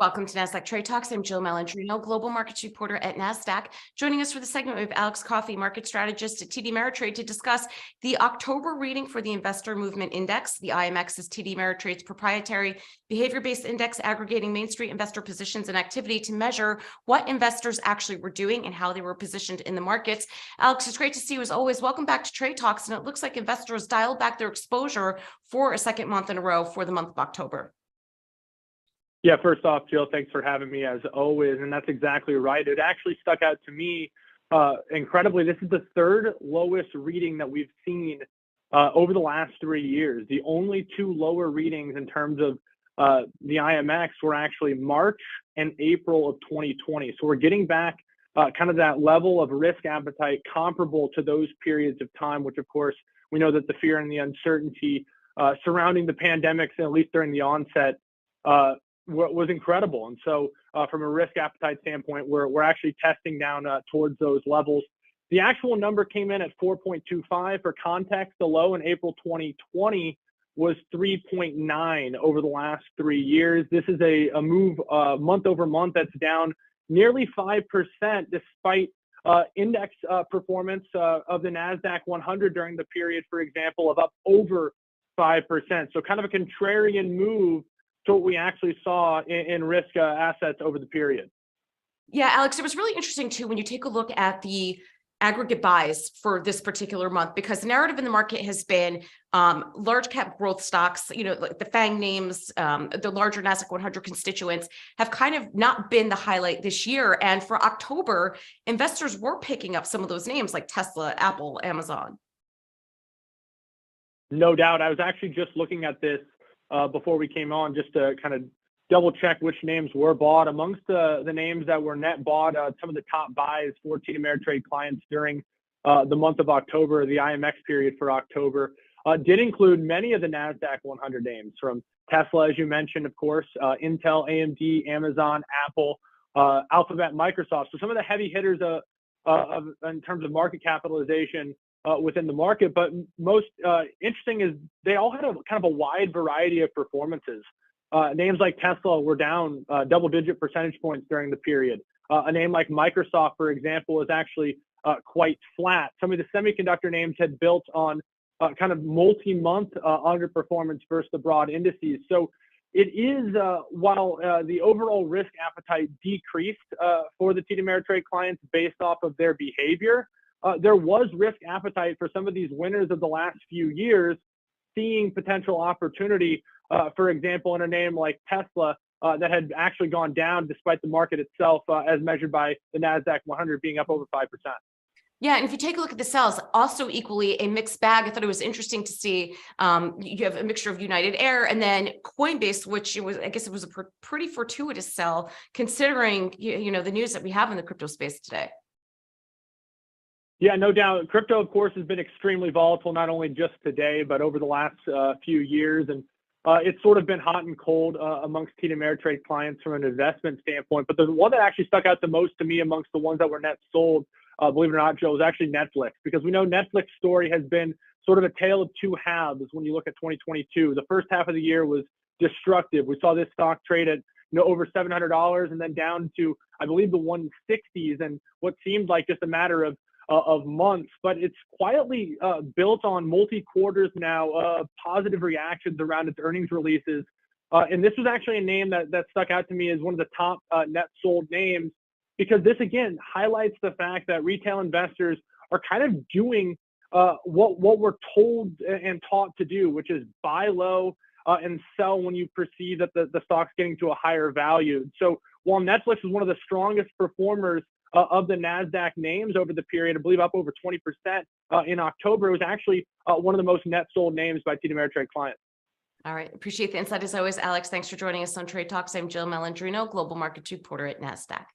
Welcome to Nasdaq Trade Talks. I'm Jill Malandrino, Global Markets Reporter at Nasdaq. Joining us for the segment, we have Alex Coffey, Market Strategist at TD Ameritrade, to discuss the October reading for the Investor Movement Index. The IMX is TD Ameritrade's proprietary behavior-based index aggregating Main Street investor positions and activity to measure what investors actually were doing and how they were positioned in the markets. Alex, it's great to see you as always. Welcome back to Trade Talks. And it looks like investors dialed back their exposure for a second month in a row for the month of October. Yeah, first off, Jill, thanks for having me as always. And that's exactly right. It actually stuck out to me incredibly. This is the third lowest reading that we've seen over the last 3 years. The only two lower readings in terms of the IMX were actually March and April of 2020. So we're getting back kind of that level of risk appetite comparable to those periods of time, which of course, we know that the fear and the uncertainty surrounding the pandemics, at least during the onset, was incredible. And so from a risk appetite standpoint, we're actually testing down towards those levels. The actual number came in at 4.25. For context, the low in April 2020 was 3.9 over the last 3 years. This is a move month over month that's down nearly 5%, despite index performance of the Nasdaq 100 during the period, for example, of up over 5%. So kind of a contrarian move to what we actually saw in risk assets over the period. Yeah, Alex, it was really interesting too when you take a look at the aggregate buys for this particular month, because the narrative in the market has been large cap growth stocks, like the FANG names, the larger Nasdaq 100 constituents have kind of not been the highlight this year. And for October, investors were picking up some of those names like Tesla, Apple, Amazon. No doubt. I was actually just looking at this before we came on, just to kind of double check which names were bought. Amongst the names that were net bought, some of the top buys for TD Ameritrade clients during the month of October, the IMX period for October, did include many of the Nasdaq 100 names, from Tesla, as you mentioned, of course, Intel, AMD, Amazon, Apple, Alphabet, Microsoft. So some of the heavy hitters in terms of market capitalization within the market. But most interesting is they all had a kind of a wide variety of performances. Names like Tesla were down double-digit percentage points during the period. A name like Microsoft, for example, is actually quite flat. Some of the semiconductor names had built on kind of multi-month underperformance versus the broad indices. So it is, while the overall risk appetite decreased for the TD Ameritrade clients based off of their behavior, there was risk appetite for some of these winners of the last few years, seeing potential opportunity, for example, in a name like Tesla that had actually gone down despite the market itself, as measured by the Nasdaq 100 being up over 5%. Yeah, and if you take a look at the sales, also equally a mixed bag. I thought it was interesting to see you have a mixture of United Air and then Coinbase, which I guess it was a pretty fortuitous sell considering the news that we have in the crypto space today. Yeah, no doubt. Crypto, of course, has been extremely volatile, not only just today, but over the last few years. And it's sort of been hot and cold amongst TD Ameritrade clients from an investment standpoint. But the one that actually stuck out the most to me amongst the ones that were net sold, believe it or not, Joe, was actually Netflix. Because we know Netflix story has been sort of a tale of two halves when you look at 2022. The first half of the year was destructive. We saw this stock trade at over $700 and then down to, I believe, the 160s, and what seemed like just a matter of months, but it's quietly built on multi-quarters now of positive reactions around its earnings releases. And this was actually a name that stuck out to me as one of the top net sold names, because this, again, highlights the fact that retail investors are kind of doing what we're told and taught to do, which is buy low and sell when you perceive that the stock's getting to a higher value. So while Netflix is one of the strongest performers of the Nasdaq names over the period, I believe up over 20% in October, it was actually one of the most net sold names by TD Ameritrade clients. All right. Appreciate the insight as always, Alex. Thanks for joining us on Trade Talks. I'm Jill Malandrino, Global Markets Reporter at Nasdaq.